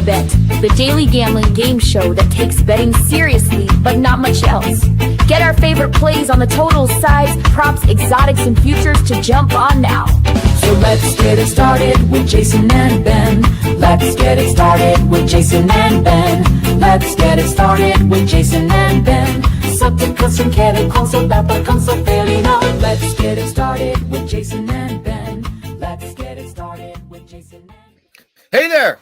Bet, the daily gambling game show that takes betting seriously, but not much else. Get our favorite plays on the totals, sides, props, exotics, and futures to jump on now. So let's get it started with Jason and Ben. Let's get it started with Jason and Ben. Let's get it started with Jason and Ben. Subject custom canon console that comes so fairly now. Let's get it started with Jason and Ben. Let's get it started with Jason and Ben. Hey there.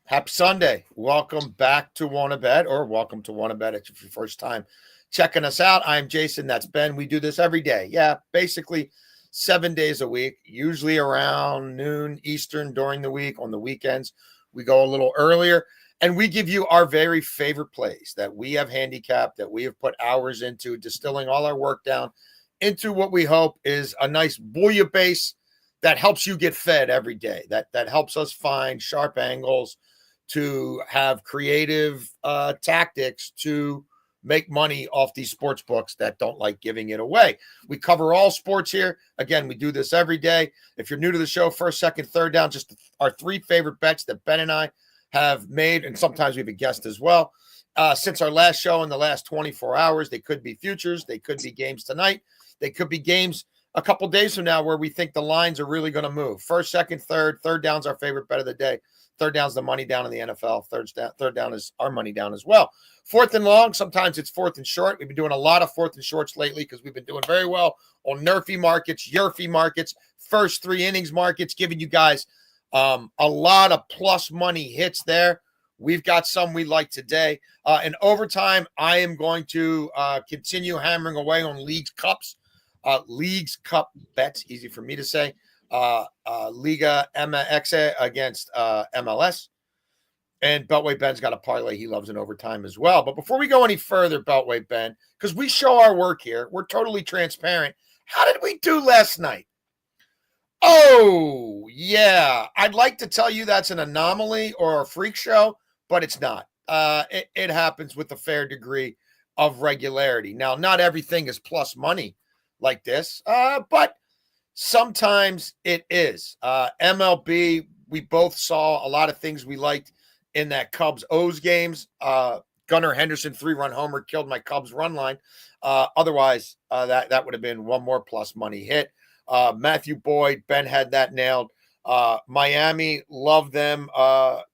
Happy Sunday. Welcome back to Wanna Bet, or welcome to Wanna Bet if it's your first time checking us out. I'm Jason. That's Ben. We do this every day. Yeah, basically 7 days a week, usually around noon Eastern during the week. On the weekends, we go a little earlier, and we give you our very favorite plays that we have handicapped, that we have put hours into, distilling all our work down into what we hope is a nice bouillabaisse that helps you get fed every day, that helps us find sharp angles to have creative tactics to make money off these sports books that don't like giving it away. We cover all sports here. Again, we do this every day. If you're new to the show, first, second, third down, just our three favorite bets that Ben and I have made, and sometimes we have a guest as well. Since our last show in the last 24 hours, they could be futures, they could be games tonight, they could be games a couple days from now where we think the lines are really going to move. First, second, third down's our favorite bet of the day. Third down's the money down in the NFL. Third down is our money down as well. Fourth and long, sometimes it's fourth and short. We've been doing a lot of fourth and shorts lately because we've been doing very well on nerfy markets, yerfy markets, first three innings markets, giving you guys a lot of plus money hits there. We've got some we like today. In overtime, I am going to continue hammering away on Leagues Cup bets, easy for me to say. Liga MX against MLS. And Beltway Ben's got a parlay he loves in overtime as well. But before we go any further, Beltway Ben, because we show our work here, we're totally transparent. How did we do last night? Oh, yeah. I'd like to tell you that's an anomaly or a freak show, but it's not. It happens with a fair degree of regularity. Now, not everything is plus money like this, but sometimes it is. MLB, we both saw a lot of things we liked in that Cubs-O's games. Gunnar Henderson 3-run homer killed my Cubs run line. Otherwise, that would have been one more plus money hit. Matthew Boyd, Ben had that nailed. Miami, loved them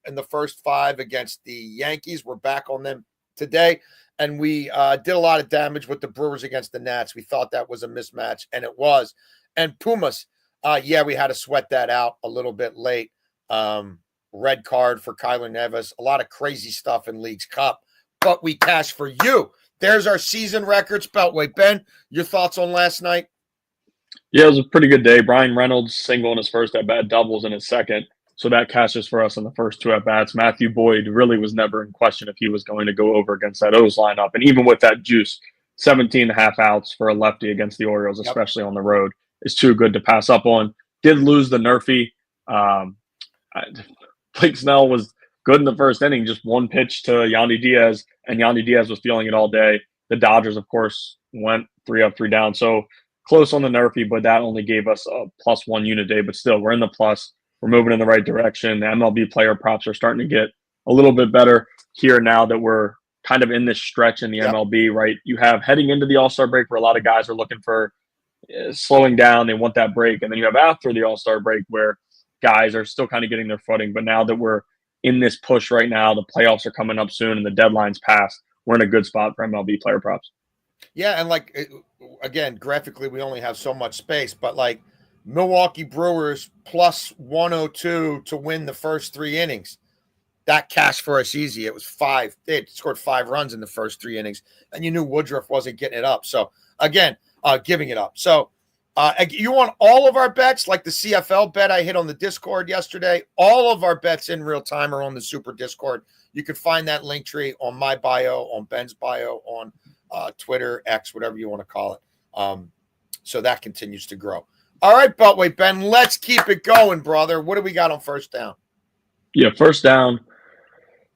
in the first five against the Yankees. We're back on them today. And we did a lot of damage with the Brewers against the Nats. We thought that was a mismatch, and it was. And Pumas, we had to sweat that out a little bit late. Red card for Kyler Nevis. A lot of crazy stuff in Leagues Cup, but we cashed for you. There's our season records. Beltway Ben, your thoughts on last night? Yeah, it was a pretty good day. Brian Reynolds single in his first at-bat, doubles in his second. So that cashes for us in the first two at-bats. Matthew Boyd really was never in question if he was going to go over against that O's lineup. And even with that juice, 17 and a half outs for a lefty against the Orioles, especially on the road, is too good to pass up on. Did lose the nerfy. Blake Snell was good in the first inning, just one pitch to Yandy Diaz, and Yandy Diaz was feeling it all day. The Dodgers, of course, went 3 up, 3 down. So close on the nerfy, but that only gave us a +1 unit day. But still, we're in the plus. We're moving in the right direction. The MLB player props are starting to get a little bit better here now that we're kind of in this stretch in the MLB, right? You have heading into the All-Star break where a lot of guys are looking for slowing down. They want that break. And then you have after the All-Star break where guys are still kind of getting their footing. But now that we're in this push right now, the playoffs are coming up soon and the deadline's passed, we're in a good spot for MLB player props. Yeah, and again, graphically, we only have so much space, but Milwaukee Brewers +102 to win the first 3 innings. That cashed for us easy. It was 5. They had scored 5 runs in the first 3 innings, and you knew Woodruff wasn't getting it up. So, again, giving it up. So, you want all of our bets, like the CFL bet I hit on the Discord yesterday. All of our bets in real time are on the Super Discord. You can find that link tree on my bio, on Ben's bio, on Twitter, X, whatever you want to call it. So that continues to grow. All right, Beltway Ben, let's keep it going, brother. What do we got on first down? Yeah, first down.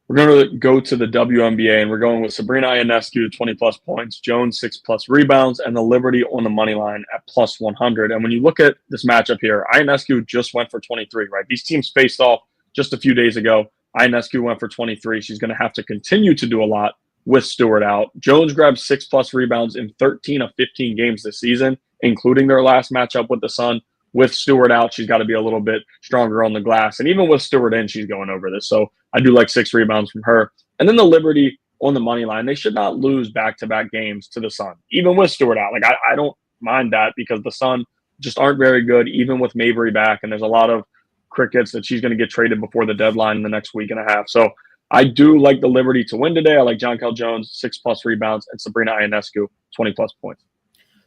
We're going to go to the WNBA, and we're going with Sabrina Ionescu, 20-plus points, Jones, 6-plus rebounds, and the Liberty on the money line at +100. And when you look at this matchup here, Ionescu just went for 23, right? These teams faced off just a few days ago. Ionescu went for 23. She's going to have to continue to do a lot with Stewart out. Jones grabbed 6+ rebounds in 13 of 15 games this season, including their last matchup with the Sun. With Stewart out, she's got to be a little bit stronger on the glass. And even with Stewart in, she's going over this. So I do like 6 rebounds from her. And then the Liberty on the money line, they should not lose back-to-back games to the Sun, even with Stewart out. Like, I don't mind that because the Sun just aren't very good, even with Mabry back. And there's a lot of crickets that she's going to get traded before the deadline in the next week and a half. So I do like the Liberty to win today. I like Jonquel Jones, 6+ rebounds, and Sabrina Ionescu, 20+ points.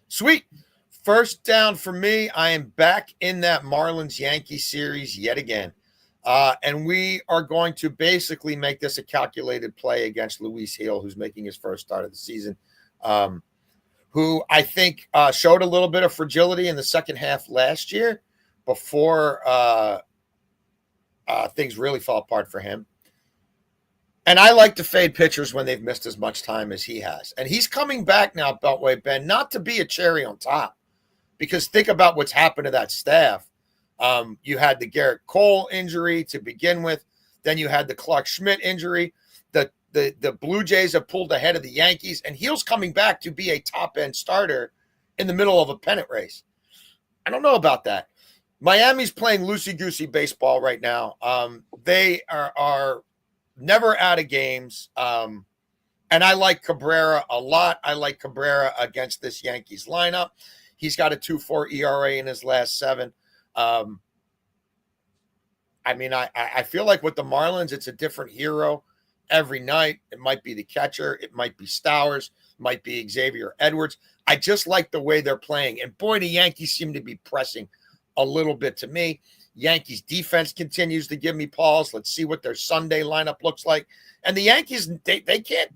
Sweet. First down for me. I am back in that Marlins-Yankees series yet again. And we are going to basically make this a calculated play against Luis Hill, who's making his first start of the season, who I think showed a little bit of fragility in the second half last year before things really fell apart for him. And I like to fade pitchers when they've missed as much time as he has. And he's coming back now, Beltway Ben, not to be a cherry on top. Because think about what's happened to that staff. You had the Garrett Cole injury to begin with. Then you had the Clark Schmidt injury. The Blue Jays have pulled ahead of the Yankees. And Hill's coming back to be a top-end starter in the middle of a pennant race. I don't know about that. Miami's playing loosey-goosey baseball right now. They are never out of games. And I like Cabrera a lot. I like Cabrera against this Yankees lineup. He's got a 2.4 ERA in his last 7. I feel like with the Marlins, it's a different hero every night. It might be the catcher. It might be Stowers. It might be Xavier Edwards. I just like the way they're playing. And boy, the Yankees seem to be pressing a little bit to me. Yankees defense continues to give me pause. Let's see what their Sunday lineup looks like. And the Yankees, they can't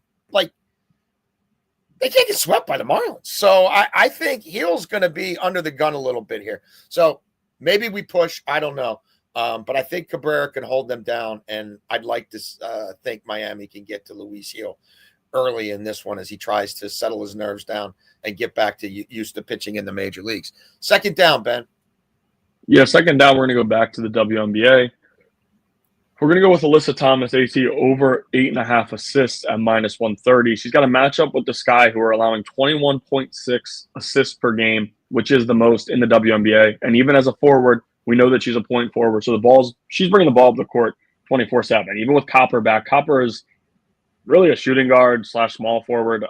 get swept by the Marlins. So I think Hill's going to be under the gun a little bit here. So maybe we push. I don't know. But I think Cabrera can hold them down. And I'd like to think Miami can get to Luis Hill early in this one as he tries to settle his nerves down and get back to used to pitching in the major leagues. Second down, Ben. Yeah, second down, we're going to go back to the WNBA. We're going to go with Alyssa Thomas, AT, over 8.5 assists at -130. She's got a matchup with the Sky, who are allowing 21.6 assists per game, which is the most in the WNBA. And even as a forward, we know that she's a point forward. So she's bringing the ball up the court 24/7. Even with Copper back, Copper is really a shooting guard / small forward,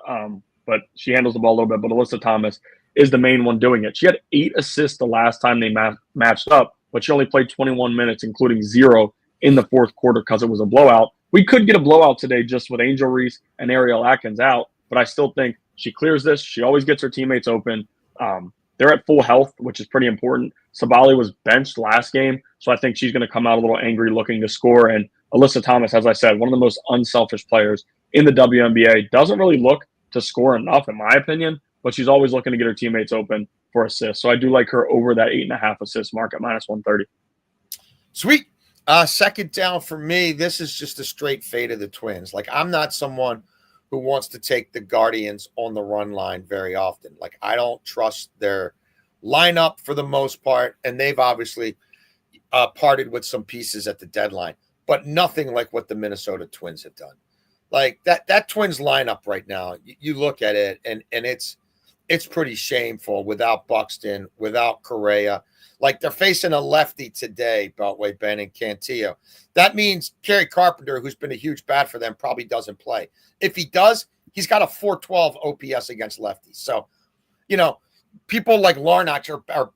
but she handles the ball a little bit. But Alyssa Thomas is the main one doing it. She had 8 assists the last time they matched up, but she only played 21 minutes, including 0 in the fourth quarter because it was a blowout. We could get a blowout today just with Angel Reese and Ariel Atkins out, but I still think she clears this. She always gets her teammates open. They're at full health, which is pretty important. Sabali was benched last game, so I think she's going to come out a little angry looking to score. And Alyssa Thomas, as I said, one of the most unselfish players in the WNBA, doesn't really look to score enough, in my opinion, but she's always looking to get her teammates open for assists. So I do like her over that 8.5 assist mark at -130. Sweet. Second down for me, this is just a straight fade of the Twins. Like, I'm not someone who wants to take the Guardians on the run line very often. Like, I don't trust their lineup for the most part, and they've obviously parted with some pieces at the deadline, but nothing like what the Minnesota Twins have done. Like, that Twins lineup right now, you look at it, and it's pretty shameful without Buxton, without Correa. Like, they're facing a lefty today, Beltway, Ben, and Cantillo. That means Kerry Carpenter, who's been a huge bat for them, probably doesn't play. If he does, he's got a 412 OPS against lefties. So, people like Larnach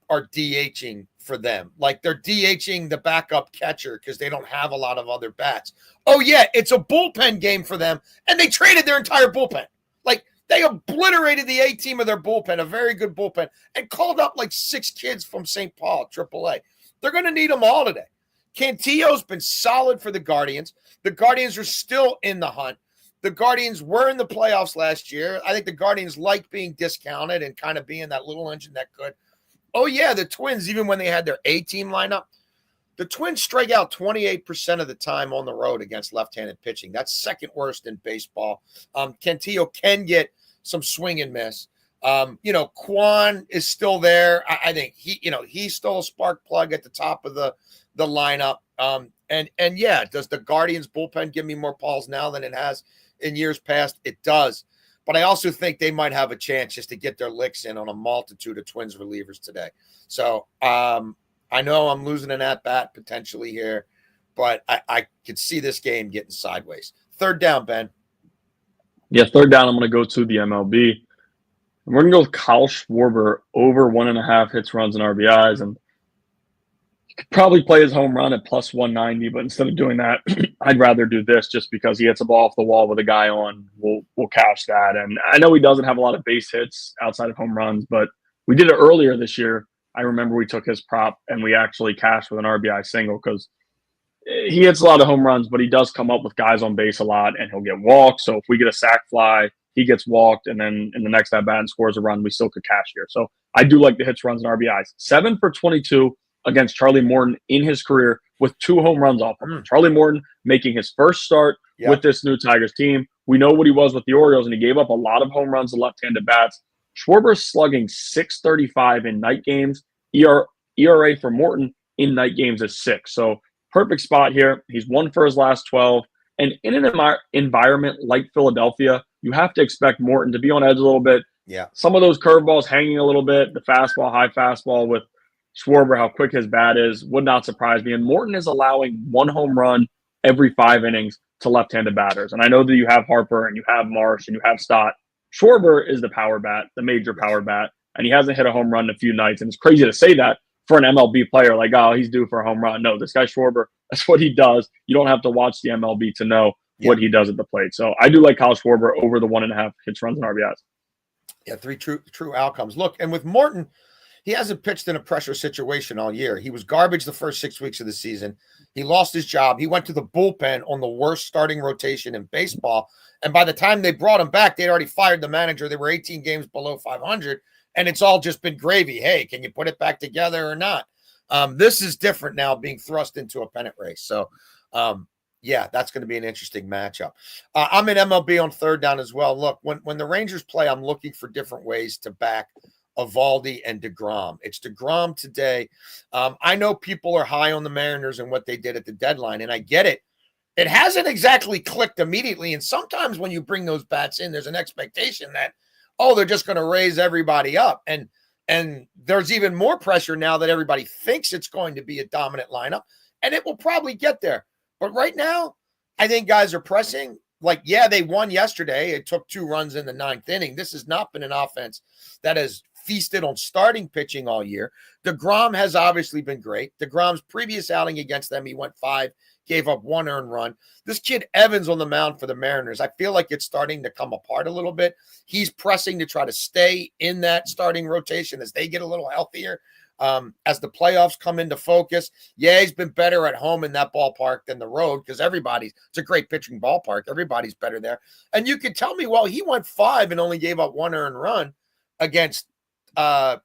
are DHing for them. Like, they're DHing the backup catcher because they don't have a lot of other bats. Oh, yeah, it's a bullpen game for them, and they traded their entire bullpen. Like, they obliterated the A team of their bullpen, a very good bullpen, and called up like 6 kids from St. Paul, AAA. They're going to need them all today. Cantillo's been solid for the Guardians. The Guardians are still in the hunt. The Guardians were in the playoffs last year. I think the Guardians like being discounted and kind of being that little engine that could. Oh, yeah, the Twins, even when they had their A-team lineup, the Twins strike out 28% of the time on the road against left-handed pitching. That's second worst in baseball. Cantillo can get some swing and miss. Quan is still there. I think he's still a spark plug at the top of the lineup. And yeah, does the Guardians bullpen give me more pause now than it has in years past? It does. But I also think they might have a chance just to get their licks in on a multitude of Twins relievers today. So I know I'm losing an at-bat potentially here, but I could see this game getting sideways. Third down, Ben. Yeah, third down, I'm going to go to the MLB. We're going to go with Kyle Schwarber over 1.5 hits, runs, and RBIs. And you could probably play his home run at plus 190, but instead of doing that, I'd rather do this just because he hits a ball off the wall with a guy on. We'll cash that. And I know he doesn't have a lot of base hits outside of home runs, but we did it earlier this year. I remember we took his prop and we actually cashed with an RBI single because he hits a lot of home runs, but he does come up with guys on base a lot and he'll get walked. So if we get a sac fly, he gets walked, and then in the next at bat and scores a run, we still could cash here. So I do like the hits, runs, and RBIs. 7 for 22 against Charlie Morton in his career with 2 home runs off him. Charlie Morton making his first start with this new Tigers team. We know what he was with the Orioles, and he gave up a lot of home runs to left-handed bats. Schwarber's slugging .635 in night games. ERA for Morton in night games is 6. So perfect spot here. He's 1 for his last 12. And in an environment like Philadelphia, you have to expect Morton to be on edge a little bit. Yeah. Some of those curveballs hanging a little bit, the fastball, high fastball with Schwarber, how quick his bat is, would not surprise me. And Morton is allowing 1 home run every 5 innings to left-handed batters. And I know that you have Harper and you have Marsh and you have Stott. Schwarber is the power bat, the major power bat, and he hasn't hit a home run in a few nights. And it's crazy to say that for an MLB player, like, oh, he's due for a home run. No, this guy Schwarber, that's what he does. You don't have to watch the MLB to know what he does at the plate. So I do like Kyle Schwarber over the 1.5 hits, runs, and RBIs. Yeah, 3 true outcomes. Look, and with Morton, he hasn't pitched in a pressure situation all year. He was garbage the first 6 weeks of the season. He lost his job. He went to the bullpen on the worst starting rotation in baseball. And by the time they brought him back, they'd already fired the manager. They were 18 games below 500, and it's all just been gravy. Hey, can you put it back together or not? This is different now, being thrust into a pennant race. So, yeah, that's going to be an interesting matchup. I'm in MLB on third down as well. Look, when the Rangers play, I'm looking for different ways to back Eovaldi and DeGrom. It's DeGrom today. I know people are high on the Mariners and what they did at the deadline, and I get it. It hasn't exactly clicked immediately, and sometimes when you bring those bats in, there's an expectation that, oh, they're just going to raise everybody up. And there's even more pressure now that everybody thinks it's going to be a dominant lineup, and it will probably get there. But right now, I think guys are pressing. Like, yeah, they won yesterday. It took 2 runs in the 9th inning. This has not been an offense that has feasted on starting pitching all year. DeGrom has obviously been great. DeGrom's previous outing against them, he went 5, gave up 1 earned run. This kid Evans on the mound for the Mariners, I feel like it's starting to come apart a little bit. He's pressing to try to stay in that starting rotation as they get a little healthier. As the playoffs come into focus, yeah, he's been better at home in that ballpark than the road because it's a great pitching ballpark. Everybody's better there. And you could tell me, well, he went 5 and only gave up 1 earned run against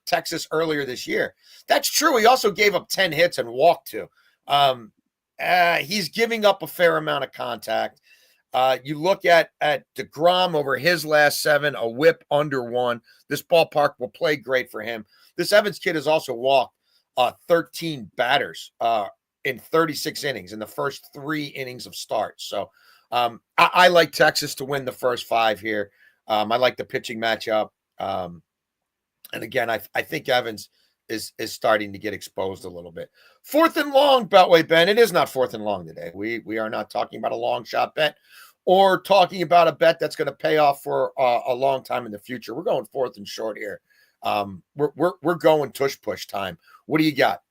Texas earlier this year. That's true. He also gave up 10 hits and walked 2. He's giving up a fair amount of contact. You look at DeGrom over his last 7, a whip under 1. This ballpark will play great for him. This Evans kid has also walked 13 batters in 36 innings in the first 3 innings of starts. So I like Texas to win the first 5 here. I like the pitching matchup. And again, I think Evans is starting to get exposed a little bit. 4th and long, Beltway Ben. It is not 4th and long today. We are not talking about a long shot bet or talking about a bet that's going to pay off for a long time in the future. We're going 4th and short here. We're going tush push time. What do you got?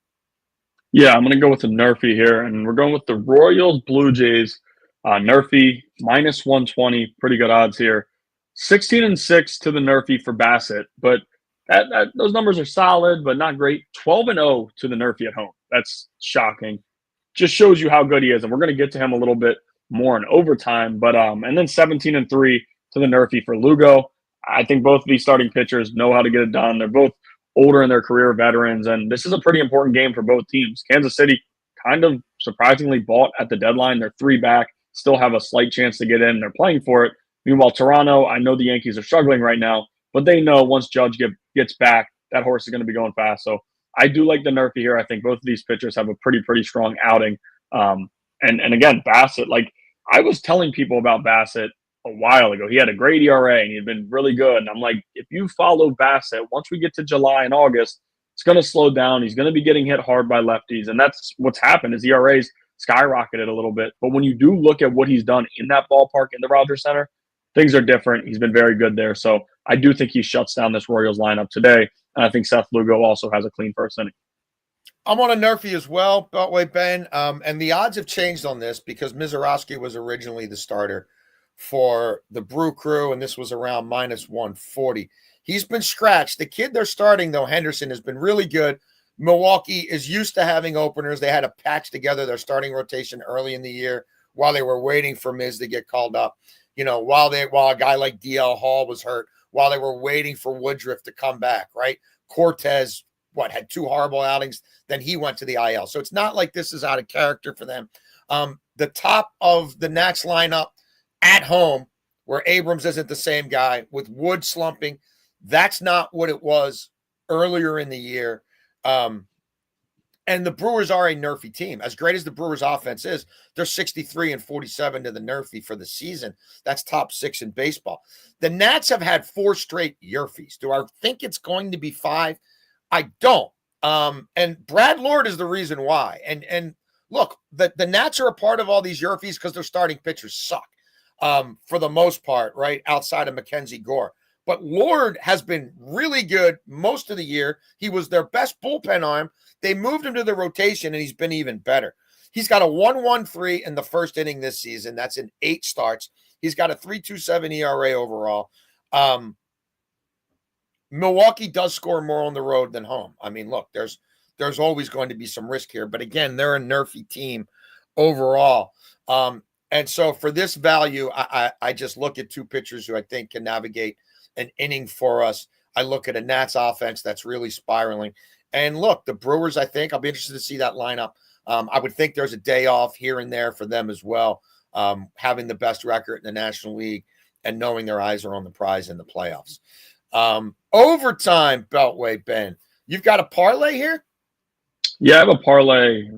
Yeah, I'm going to go with the Nerfy here, and we're going with the Royals Blue Jays. Nerfy minus 120, pretty good odds here. 16-6 to the Nerfy for Bassett, but those numbers are solid, but not great. 12-0 to the Nerfy at home. That's shocking. Just shows you how good he is, and we're going to get to him a little bit more in overtime. But and then 17-3 to the Nerfy for Lugo. I think both of these starting pitchers know how to get it done. They're both older in their career, veterans, and this is a pretty important game for both teams. Kansas City kind of surprisingly bought at the deadline. They're 3 back, still have a slight chance to get in. They're playing for it. Meanwhile, Toronto, I know the Yankees are struggling right now, but they know once Judge gets back, that horse is going to be going fast. So I do like the Nerfy here. I think both of these pitchers have a pretty strong outing And again, Bassett, like I was telling people about Bassett a while ago. He had a great ERA and he had been really good. And I'm like, if you follow Bassett, once we get to July and August, it's going to slow down. He's going to be getting hit hard by lefties. And that's what's happened. His ERA's skyrocketed a little bit. But when you do look at what he's done in that ballpark in the Rogers Center, things are different. He's been very good there. So I do think he shuts down this Royals lineup today. And I think Seth Lugo also has a clean first inning. I'm on a Nerfy as well, Beltway Ben. And the odds have changed on this because Mizorowski was originally the starter for the Brew Crew, and this was around minus 140. He's been scratched. The kid they're starting, though, Henderson, has been really good. Milwaukee is used to having openers. They had to patch together their starting rotation early in the year while they were waiting for Miz to get called up. You know, while a guy like DL Hall was hurt, while they were waiting for Woodruff to come back, right? Cortez, had 2 horrible outings. Then he went to the IL. So it's not like this is out of character for them. The top of the Nats lineup at home, where Abrams isn't the same guy, with Wood slumping, that's not what it was earlier in the year. And the Brewers are a nerfy team. As great as the Brewers offense is, they're 63-47 to the nerfy for the season. That's top 6 in baseball. The Nats have had 4 straight yerfies. Do I think it's going to be 5? I don't. And Brad Lord is the reason why. And look, the Nats are a part of all these yerfies because their starting pitchers suck for the most part, right? Outside of Mackenzie Gore. But Lord has been really good most of the year. He was their best bullpen arm. They moved him to the rotation, and he's been even better. He's got a 1.13 in the first inning this season. That's in 8 starts. He's got a 3.27 ERA overall. Milwaukee does score more on the road than home. I mean, look, there's always going to be some risk here. But again, they're a nerfy team overall. And so for this value, I just look at 2 pitchers who I think can navigate an inning for us. I look at a Nats offense that's really spiraling. And look, the Brewers, I think, I'll be interested to see that lineup. I would think there's a day off here and there for them as well, having the best record in the National League and knowing their eyes are on the prize in the playoffs. Overtime, Beltway, Ben. You've got a parlay here? Yeah, I have a parlay,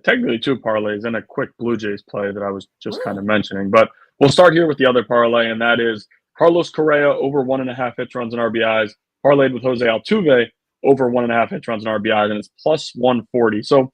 technically 2 parlays, and a quick Blue Jays play that I was just kind of mentioning. But we'll start here with the other parlay, and that is Carlos Correa over 1.5 hits, runs, and RBIs, parlayed with Jose Altuve over 1.5 hits, runs, and RBIs, and it's plus 140. So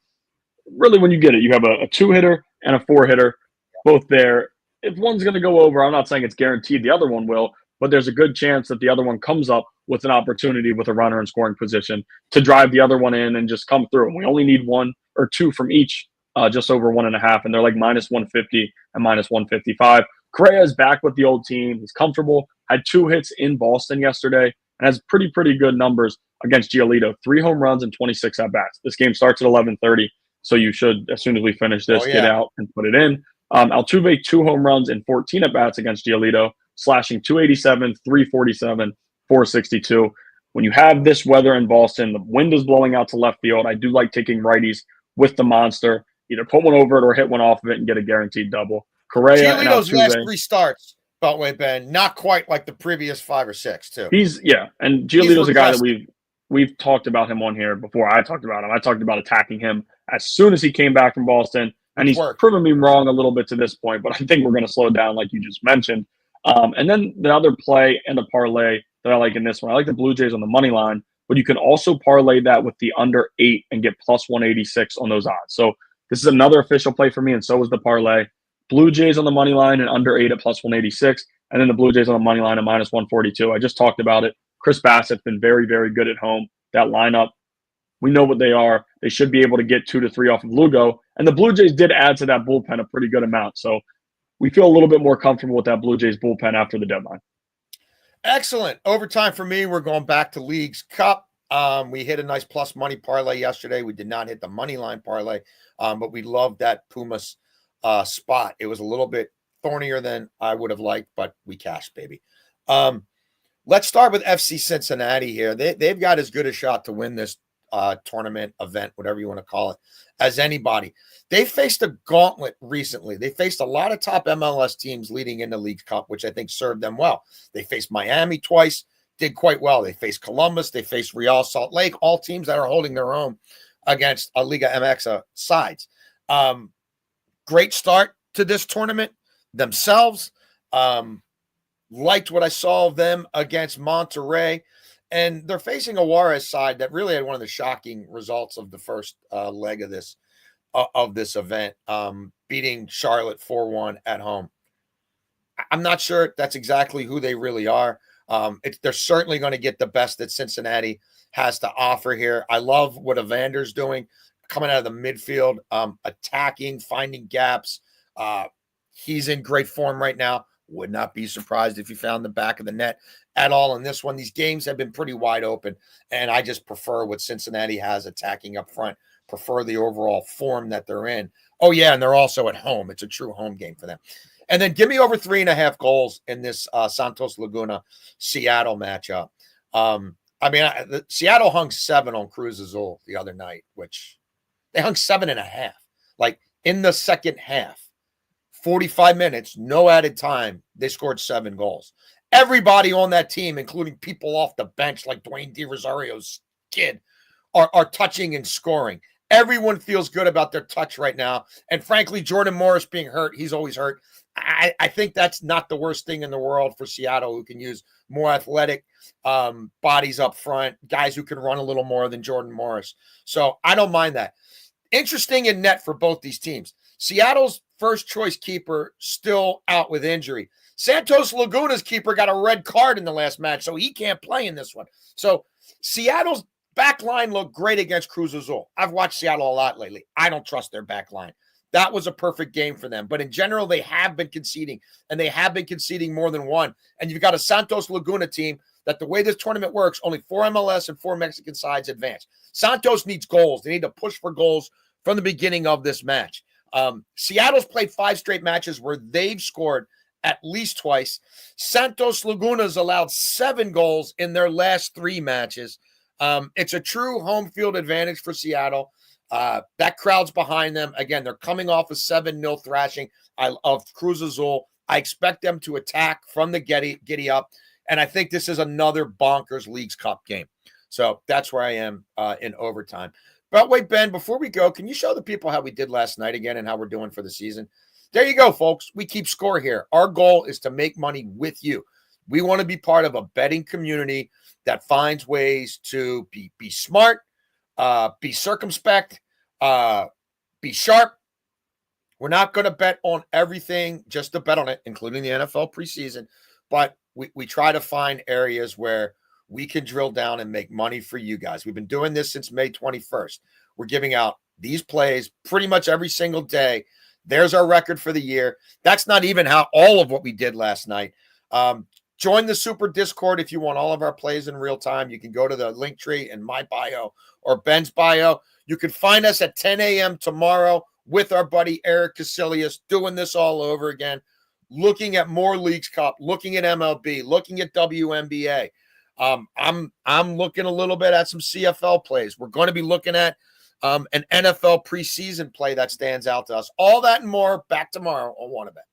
really, when you get it, you have a 2-hitter and a 4-hitter, both there. If one's going to go over, I'm not saying it's guaranteed the other one will, but there's a good chance that the other one comes up with an opportunity with a runner in scoring position to drive the other one in and just come through. And we only need 1 or 2 from each, just over 1.5, and they're like minus 150 and minus 155. Correa is back with the old team. He's comfortable. Had 2 hits in Boston yesterday and has pretty good numbers against Giolito. 3 home runs and 26 at-bats. This game starts at 11:30, so you should, as soon as we finish this, get out and put it in. Altuve, 2 home runs and 14 at-bats against Giolito, slashing 287, 347, 462. When you have this weather in Boston, the wind is blowing out to left field. I do like taking righties with the monster. Either put one over it or hit one off of it and get a guaranteed double. Correa and Altuve, last 3 starts, Beltway, Ben, not quite like the previous 5 or 6, too. And Giolito's a guy that we've talked about him on here before. I talked about him. I talked about attacking him as soon as he came back from Boston, and he's proven me wrong a little bit to this point, but I think we're going to slow down like you just mentioned. And then the other play and the parlay that I like in this one, I like the Blue Jays on the money line, but you can also parlay that with the under 8 and get plus 186 on those odds. So this is another official play for me, and so is the parlay. Blue Jays on the money line and under 8 at plus 186, and then the Blue Jays on the money line at minus 142. I just talked about it. Chris Bassett's been very good at home. That lineup, we know what they are. They should be able to get 2 to 3 off of Lugo, and the Blue Jays did add to that bullpen a pretty good amount. So we feel a little bit more comfortable with that Blue Jays bullpen after the deadline. Excellent. Overtime for me, we're going back to Leagues Cup. We hit a nice plus money parlay yesterday. We did not hit the money line parlay, but we loved that Pumas spot. It was a little bit thornier than I would have liked, but we cashed, baby. Let's start with FC Cincinnati here. They've got as good a shot to win this tournament, event, whatever you want to call it, as anybody. They faced a gauntlet recently. They faced a lot of top MLS teams leading into League Cup, which I think served them well. They faced Miami twice, did quite well. They faced Columbus. They faced Real Salt Lake, all teams that are holding their own against a Liga MX sides. great start to this tournament themselves. Liked what I saw of them against Monterrey. And they're facing a Juarez side that really had one of the shocking results of the first leg of this event, beating Charlotte 4-1 at home. I'm not sure that's exactly who they really are. They're certainly going to get the best that Cincinnati has to offer here. I love what Evander's doing, coming out of the midfield, attacking, finding gaps. He's in great form right now. Would not be surprised if he found the back of the net at all in this one. These games have been pretty wide open, and I just prefer what Cincinnati has attacking up front, prefer the overall form that they're in. Oh, yeah, and they're also at home. It's a true home game for them. And then give me over 3.5 goals in this Santos Laguna Seattle matchup. Seattle hung 7 on Cruz Azul the other night, which they hung 7.5. Like in the second half, 45 minutes, no added time, they scored 7 goals. Everybody on that team, including people off the bench like Dwayne De Rosario's kid, are touching and scoring. Everyone feels good about their touch right now. And frankly, Jordan Morris being hurt, he's always hurt. I think that's not the worst thing in the world for Seattle, who can use more athletic bodies up front, guys who can run a little more than Jordan Morris. So I don't mind that. Interesting in net for both these teams. Seattle's first choice keeper still out with injury. Santos Laguna's keeper got a red card in the last match, so he can't play in this one. So Seattle's back line looked great against Cruz Azul. I've watched Seattle a lot lately. I don't trust their back line. That was a perfect game for them. But in general, they have been conceding, and they have been conceding more than one. And you've got a Santos Laguna team that the way this tournament works, only 4 MLS and 4 Mexican sides advance. Santos needs goals. They need to push for goals from the beginning of this match. Seattle's played 5 straight matches where they've scored at least twice. Santos Laguna's allowed 7 goals in their last 3 matches. It's a true home field advantage for Seattle. That crowd's behind them. Again, they're coming off a 7-0 thrashing of Cruz Azul. I expect them to attack from the giddy up, and I think this is another bonkers Leagues Cup game. So that's where I am in overtime. But wait, Ben, before we go, can you show the people how we did last night again and how we're doing for the season? There you go, folks. We keep score here. Our goal is to make money with you. We want to be part of a betting community that finds ways to be smart, be circumspect, be sharp. We're not going to bet on everything just to bet on it, including the NFL preseason. But we try to find areas where we can drill down and make money for you guys. We've been doing this since May 21st. We're giving out these plays pretty much every single day. There's our record for the year. That's not even how all of what we did last night. Join the Super Discord if you want all of our plays in real time. You can go to the link tree in my bio or Ben's bio. You can find us at 10 a.m. tomorrow with our buddy Eric Casillas doing this all over again, looking at more Leagues Cup, looking at MLB, looking at WNBA. I'm looking a little bit at some CFL plays. We're going to be looking at an NFL preseason play that stands out to us. All that and more back tomorrow on WannaBet.